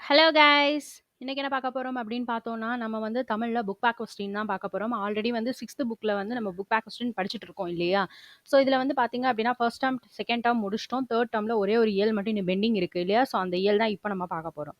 Hello guys! இன்னைக்கு என்ன பார்க்க போறோம் அப்படின்னு பார்த்தோம்னா, நம்ம வந்து தமிழ்ல புக் பேக் கொஸ்டின் தான் பார்க்க போறோம். ஆல்ரெடி வந்து 6த் புக்ல வந்து நம்ம புக் பேக் கொஸ்டின் படிச்சுட்டு இருக்கோம் இல்லையா? ஸோ இதுல வந்து பார்த்தீங்க அப்படின்னா, ஃபர்ஸ்ட் டெர்ம், செகண்ட் டெர்ம் முடிச்சுட்டோம். தேர்ட் டெர்ம்ல ஒரே ஒரு இயல் மட்டும் இன்னும் பெண்டிங் இருக்கு இல்லையா? ஸோ அந்த இயல் தான் இப்ப நம்ம பார்க்க போறோம்.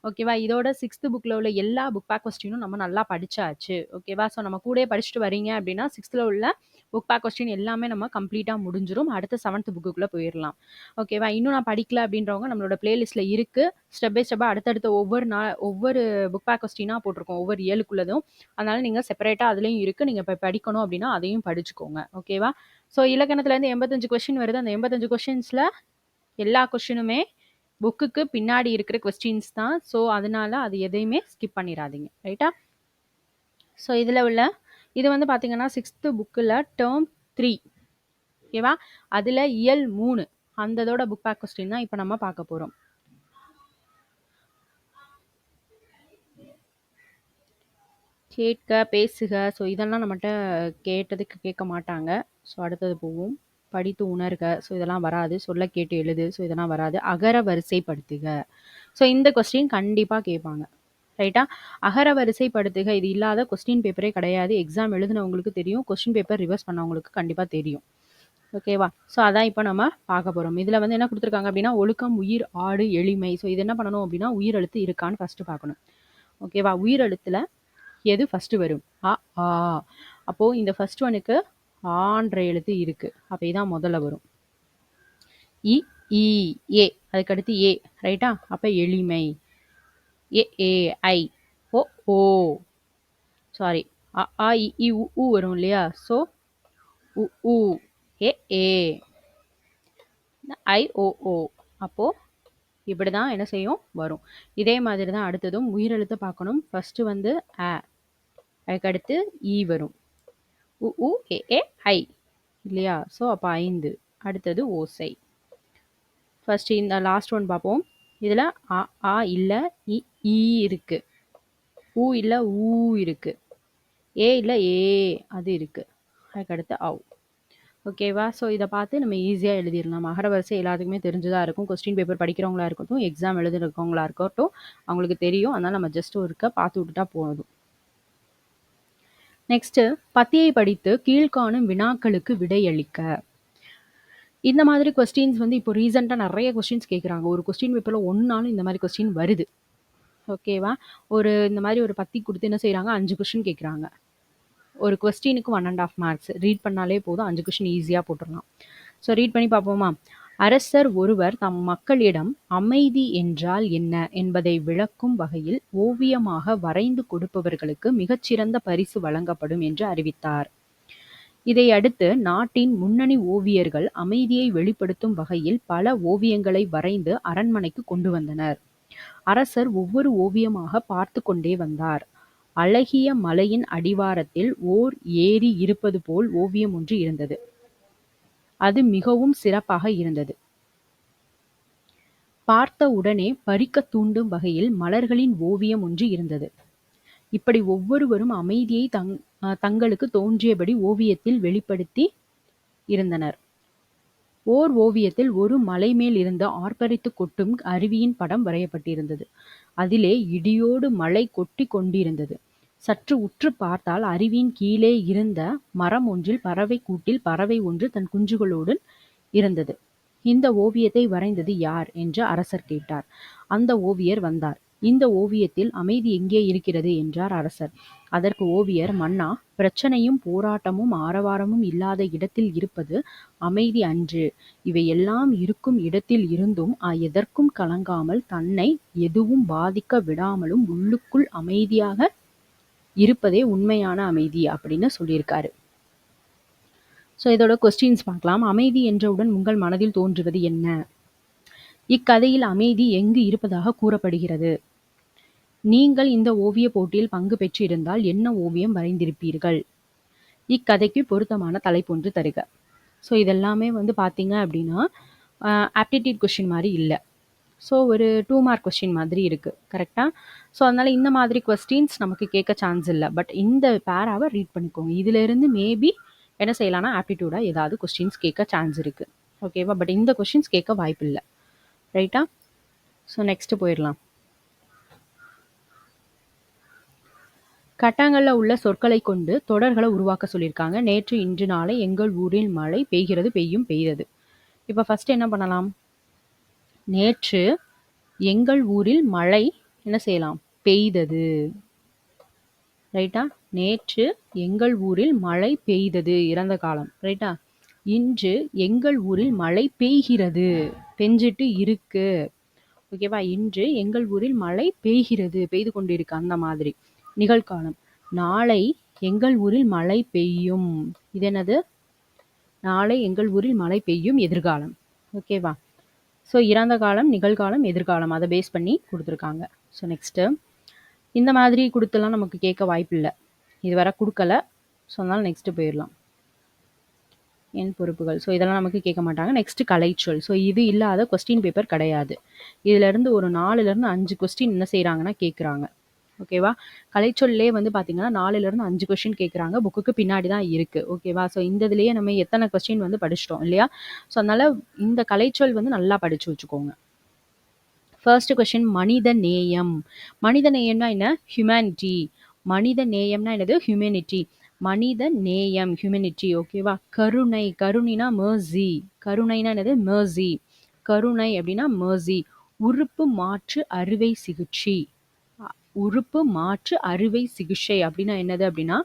ஓகேவா? இதோட 6த் புக்ல உள்ள எல்லா புக் பேக் கொஸ்டினும் நம்ம நல்லா படிச்சாச்சு. ஓகேவா? ஸோ நம்ம கூடயே படிச்சுட்டு வரீங்க அப்படின்னா, 6த்ல உள்ள புக் பேக் கொஸ்டின் எல்லாமே நம்ம கம்ப்ளீட்டா முடிஞ்சிரும். அடுத்த 7த் புக்குக்குள்ள போயிரலாம். ஓகேவா? இன்னும் நான் படிக்கல அப்படின்றவங்க நம்மளோட பிளேலிஸ்ட்ல இருக்கு. ஸ்டெப் பை ஸ்டெப்பா அடுத்தடுத்த ஒவ்வொரு புக் பேக் கொஸ்டினா போட்டிருக்கோம். ஒவ்வொரு இயலுக்குள்ளதும். அதனால நீங்க செப்பரேட்டா அதுலயும் இருக்கு. நீங்க இப்ப படிக்கணும் அப்படின்னா அதையும் படிச்சுக்கோங்க. ஓகேவா? ஸோ இலக்கணத்துல இருந்து 85 கொஸ்டின் வருது. அந்த 85 கொஸ்டின்ஸ்ல எல்லா கொஸ்டினுமே புக்குக்கு பின்னாடி இருக்கிற கொஸ்டின்ஸ் தான். ஸோ அதனால அது எதையுமே ஸ்கிப் பண்ணிடாதீங்க. ரைட்டா? ஸோ இது வந்து பாத்தீங்கன்னா 6th புக்கில் டேர்ம் 3. ஓகேவா? அதுல இயல் 3 அந்ததோட புக் பேக் கொஸ்டின் தான் இப்ப நம்ம பார்க்க போறோம். கேட்க, பேசுக. ஸோ இதெல்லாம் நம்மகிட்ட கேட்டதுக்கு கேட்க மாட்டாங்க. ஸோ அடுத்தது போவோம். படித்து உணர்க. ஸோ இதெல்லாம் வராது. சொல்ல கேட்டு எழுது. ஸோ இதெல்லாம் வராது. அகர வரிசைப்படுத்துக. ஸோ இந்த கொஸ்டின் கண்டிப்பாக கேட்பாங்க. ரைட்டா? அகர வரிசைப்படுத்துக. இது இல்லாத கொஸ்டின் பேப்பரே கிடையாது. எக்ஸாம் எழுதினவங்களுக்கு தெரியும். கொஸ்டின் பேப்பர் ரிவர்ஸ் பண்ணவங்களுக்கு கண்டிப்பாக தெரியும். ஓகேவா? ஸோ அதான் இப்போ நம்ம பார்க்க போகிறோம். இதில் வந்து என்ன கொடுத்துருக்காங்க அப்படின்னா, ஒழுக்கம், உயிர், ஆடு, எளிமை. ஸோ இது என்ன பண்ணணும் அப்படின்னா, உயிர் எழுத்து இருக்கான்னு ஃபஸ்ட்டு பார்க்கணும். ஓகேவா? உயிர் எழுத்துல எது ஃபர்ஸ்ட் வரும்? அ, ஆ. அப்போ இந்த ஃபர்ஸ்ட் ஒனுக்கு ஆன்ற எழுத்து இருக்கு. அப்போ இதான் முதல்ல வரும். இ, ஈ, ஏ. அதுக்கடுத்து ஏ. ரைட்டா? அப்ப எளிமை. ஏ, ஏ, ஐ. ஓ, ஓ. சாரி. அ, ஆ, இ, ஈ, உ வரும் இல்லையா? ஸோ உ, உ. ஏ, ஏ. ஐ, ஓ, ஓ. அப்போ இப்படிதான் என்ன செய்யும்? வரும். இதே மாதிரி தான் அடுத்ததும் உயிரெழுத்து பார்க்கணும். ஃபர்ஸ்ட் வந்து அ. அதுக்கடுத்து ஈ வரும். உ, உ, ஏ, ஏ, ஐ. இல்லையா? ஸோ அப்போ 5. அடுத்தது ஓசை. ஃபர்ஸ்ட் இந்த லாஸ்ட் ஒன் பார்ப்போம். இதில் அ, ஆ இல்லை, இ, ஈ இருக்கு. ஊ இல்லை, ஊ இருக்கு. ஏ இல்லை, ஏ அது இருக்கு. அதுக்கடுத்து ஆவ். ஓகேவா? ஸோ இதை பார்த்து நம்ம ஈஸியாக எழுதிடலாம். அகர வரிசை எல்லாத்துக்குமே தெரிஞ்சுதான் இருக்கும். கொஸ்டின் பேப்பர் படிக்கிறவங்களா இருக்கட்டும், எக்ஸாம் எழுதுறவங்களா இருக்கட்டும், அவங்களுக்கு தெரியும். அதனால் நம்ம ஜஸ்ட் ஒருக்க பார்த்து விட்டுட்டா போதும். நெக்ஸ்ட், பத்தியை படித்து கீழ்காணும் வினாக்களுக்கு விடையளிக்க. இந்த மாதிரி கொஸ்டின்ஸ் வந்து இப்போ ரீசெண்டாக நிறைய கொஸ்டின்ஸ் கேட்குறாங்க. ஒரு கொஸ்டின் பேப்பரில் ஒன்றாலும் இந்த மாதிரி கொஸ்டின் வருது. ஓகேவா? இந்த மாதிரி ஒரு பத்தி கொடுத்து என்ன செய்கிறாங்க, 5 கொஸ்டின் கேட்குறாங்க. ஒரு கொஸ்டினுக்கு 1.5 மார்க்ஸ். ரீட் பண்ணாலே போதும், 5 கொஸ்டின் ஈஸியாக போட்டுடலாம். ஸோ ரீட் பண்ணி பார்ப்போமா? அரசர் ஒருவர் தம் மக்களிடம் அமைதி என்றால் என்ன என்பதை விளக்கும் வகையில் ஓவியமாக வரைந்து கொடுப்பவர்களுக்கு மிகச்சிறந்த பரிசு வழங்கப்படும் என்று அறிவித்தார். இதையடுத்து நாட்டின் முன்னணி ஓவியர்கள் அமைதியை வெளிப்படுத்தும் வகையில் பல ஓவியங்களை வரைந்து அரண்மனைக்கு கொண்டு வந்தனர். அரசர் ஒவ்வொரு ஓவியமாக பார்த்து கொண்டே வந்தார். அழகிய மலையின் அடிவாரத்தில் ஓர் ஏரி இருப்பது போல் ஓவியம் ஒன்று இருந்தது. அது மிகவும் சிறப்பாக இருந்தது. பார்த்த உடனே பறிக்க தூண்டும் வகையில் மலர்களின் ஓவியம் ஒன்று இருந்தது. இப்படி ஒவ்வொருவரும் அமைதியை தங்களுக்கு தோன்றியபடி ஓவியத்தில் வெளிப்படுத்தி இருந்தனர். ஓர் ஓவியத்தில் ஒரு மலை மேல் இருந்து ஆர்ப்பரித்து கொட்டும் அருவியின் படம் வரையப்பட்டிருந்தது. அதிலே இடியோடு மழை கொட்டி கொண்டிருந்தது. சற்று உற்று பார்த்தால் அருவியின் கீழே இருந்த மரம் ஒன்றில் பறவை கூட்டில் பறவை ஒன்று தன் குஞ்சுகளோடு இருந்தது. இந்த ஓவியத்தை வரைந்தது யார் என்று அரசர் கேட்டார். அந்த ஓவியர் வந்தார். இந்த ஓவியத்தில் அமைதி எங்கே இருக்கிறது என்றார் அரசர். அதற்கு ஓவியர், மன்னா, பிரச்சனையும் போராட்டமும் ஆரவாரமும் இல்லாத இடத்தில் இருப்பது அமைதி அன்று. இவை எல்லாம் இருக்கும் இடத்தில் இருந்தும் எதற்கும் கலங்காமல் தன்னை எதுவும் பாதிக்க விடாமலும் உள்ளுக்குள் அமைதியாக இருப்பதே உண்மையான அமைதி அப்படின்னு சொல்லியிருக்காரு. ஸோ இதோட கொஸ்டின்ஸ் பார்க்கலாம். அமைதி என்றவுடன் உங்கள் மனதில் தோன்றுவது என்ன? இக்கதையில் அமைதி எங்கு இருப்பதாக கூறப்படுகிறது? நீங்கள் இந்த ஓவிய போட்டியில் பங்கு பெற்றிருந்தால் என்ன ஓவியம் வரைந்திருப்பீர்கள்? இக்கதைக்கு பொருத்தமான தலைப்பொன்று தருக. ஸோ இதெல்லாமே வந்து பார்த்தீங்க அப்படின்னா ஆப்டிடியூட் கொஸ்டின் மாதிரி இல்லை. ஸோ ஒரு 2 மார்க் கொஸ்டின் மாதிரி இருக்குது. கரெக்டாக? ஸோ அதனால் இந்த மாதிரி கொஸ்டின்ஸ் நமக்கு கேட்க சான்ஸ் இல்லை. பட் இந்த பேராவை ரீட் பண்ணிக்கோங்க. இதிலிருந்து மேபி என்ன செய்யலாம்னா ஆப்டிடியூடாக ஏதாவது கொஸ்டின்ஸ் கேட்க சான்ஸ் இருக்குது. ஓகேவா? பட் இந்த கொஸ்டின்ஸ் கேட்க வாய்ப்பு இல்லை. ரைட்டா? ஸோ நெக்ஸ்ட்டு போயிடலாம். கட்டங்கள்ல உள்ள சொற்களை கொண்டு தொடர்களை உருவாக்க சொல்லியிருக்காங்க. நேற்று, இன்று, நாளை எங்கள் ஊரில் மழை பெய்கிறது, பெய்யும், பெய்தது. இப்ப ஃபர்ஸ்ட் என்ன பண்ணலாம்? நேற்று எங்கள் ஊரில் மழை என்ன செய்யலாம்? பெய்தது. ரைட்டா? நேற்று எங்கள் ஊரில் மழை பெய்தது, இறந்த காலம். ரைட்டா? இன்று எங்கள் ஊரில் மழை பெய்கிறது, பெஞ்சிட்டு இருக்கு. ஓகேவா? இன்று எங்கள் ஊரில் மழை பெய்கிறது, பெய்து கொண்டிருக்கு, அந்த மாதிரி. நிகழ்காலம். நாளை எங்கள் ஊரில் மழை பெய்யும். இது என்னது? நாளை எங்கள் ஊரில் மழை பெய்யும், எதிர்காலம். ஓகேவா? ஸோ இறந்த காலம், நிகழ்காலம், எதிர்காலம் அதை பேஸ் பண்ணி கொடுத்துருக்காங்க. ஸோ நெக்ஸ்ட்டு இந்த மாதிரி கொடுத்துலாம் நமக்கு கேட்க வாய்ப்பில்லை. இது வர கொடுக்கல. ஸோ அதனால் நெக்ஸ்ட்டு போயிடலாம். என் பொறுப்புகள். ஸோ இதெல்லாம் நமக்கு கேட்க மாட்டாங்க. நெக்ஸ்ட் கலைச்சொல். ஸோ இது இல்லாத கொஸ்டின் பேப்பர் கிடையாது. இதிலேருந்து ஒரு 4லேருந்து 5 கொஸ்டின் என்ன செய்கிறாங்கன்னா கேட்குறாங்க. ஓகேவா? கலைச்சொல்லே வந்து பார்த்தீங்கன்னா 4லேருந்து 5 கொஸ்டின் கேட்குறாங்க. புக்குக்கு பின்னாடி தான் இருக்குது. ஓகேவா? ஸோ இந்த இதுலேயே நம்ம எத்தனை கொஸ்டின் வந்து படிச்சிட்டோம் இல்லையா? ஸோ அதனால் இந்த கலைச்சொல் வந்து நல்லா படித்து வச்சுக்கோங்க. ஃபர்ஸ்ட் கொஸ்டின் மனித நேயம். மனித நேயம்னா என்ன? ஹியூமனிட்டி. மனித நேயம்னா என்னது? ஹியூமனிட்டி. மனித நேயம், ஹியூமனிட்டி. ஓகேவா? கருணை. கருணைனா mercy. கருணைனா என்னது? mercy. கருணை அப்படின்னா mercy. உறுப்பு மாற்று அறுவை சிகிச்சை. உறுப்பு மாற்று அறுவை சிகிச்சை அப்படின்னா என்னது அப்படின்னா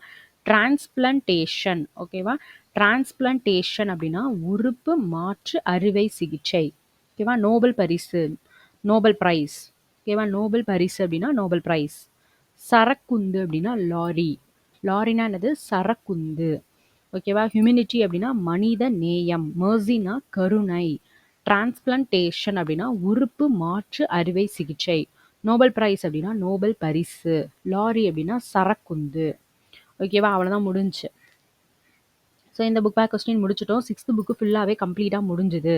டிரான்ஸ்பிளான்டேஷன். ஓகேவா? டிரான்ஸ்பிளான்டேஷன் அப்படின்னா உறுப்பு மாற்று அறுவை சிகிச்சை. ஓகேவா? நோபல் பரிசு, நோபல் பிரைஸ். ஓகேவா? நோபல் பரிசு அப்படின்னா நோபல் பிரைஸ். சரக்குந்து அப்படின்னா லாரி. லாரினா என்னது? சரக்குந்து. ஓகேவா? ஹியூமனிட்டி அப்படின்னா மனித நேயம். mercyனா கருணை. டிரான்ஸ்பிளான்டேஷன் அப்படின்னா உறுப்பு மாற்று அறுவை சிகிச்சை. நோபல் பிரைஸ் அப்படின்னா நோபல் பரிசு. லாரி அப்படின்னா சரக்குந்து. ஓகேவா? அவ்வளோதான் முடிஞ்சு. ஸோ இந்த புக் பேக் கொஸ்டின் முடிச்சிட்டோம். 6th புக்கு ஃபுல்லாகவே கம்ப்ளீட்டாக முடிஞ்சுது.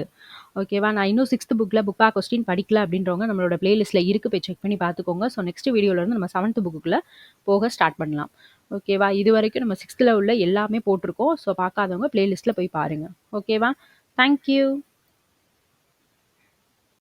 ஓகேவா? நான் இன்னும் 6th புக்கில் புக் பேக் கொஸ்டின் படிக்கல அப்படின்றவங்க நம்மளோட பிளேலிஸ்ட்டில் இருக்குது, போய் செக் பண்ணி பார்த்துக்கோங்க. ஸோ நெக்ஸ்ட் வீடியோலேருந்து நம்ம 7th புக்குள்ளே போக ஸ்டார்ட் பண்ணலாம். ஓகேவா? இது வரைக்கும் நம்ம 6th உள்ள எல்லாமே போட்டிருக்கோம். ஸோ பார்க்காதவங்க பிளேலிஸ்ட்டில் போய் பாருங்கள். ஓகேவா? தேங்க்யூ.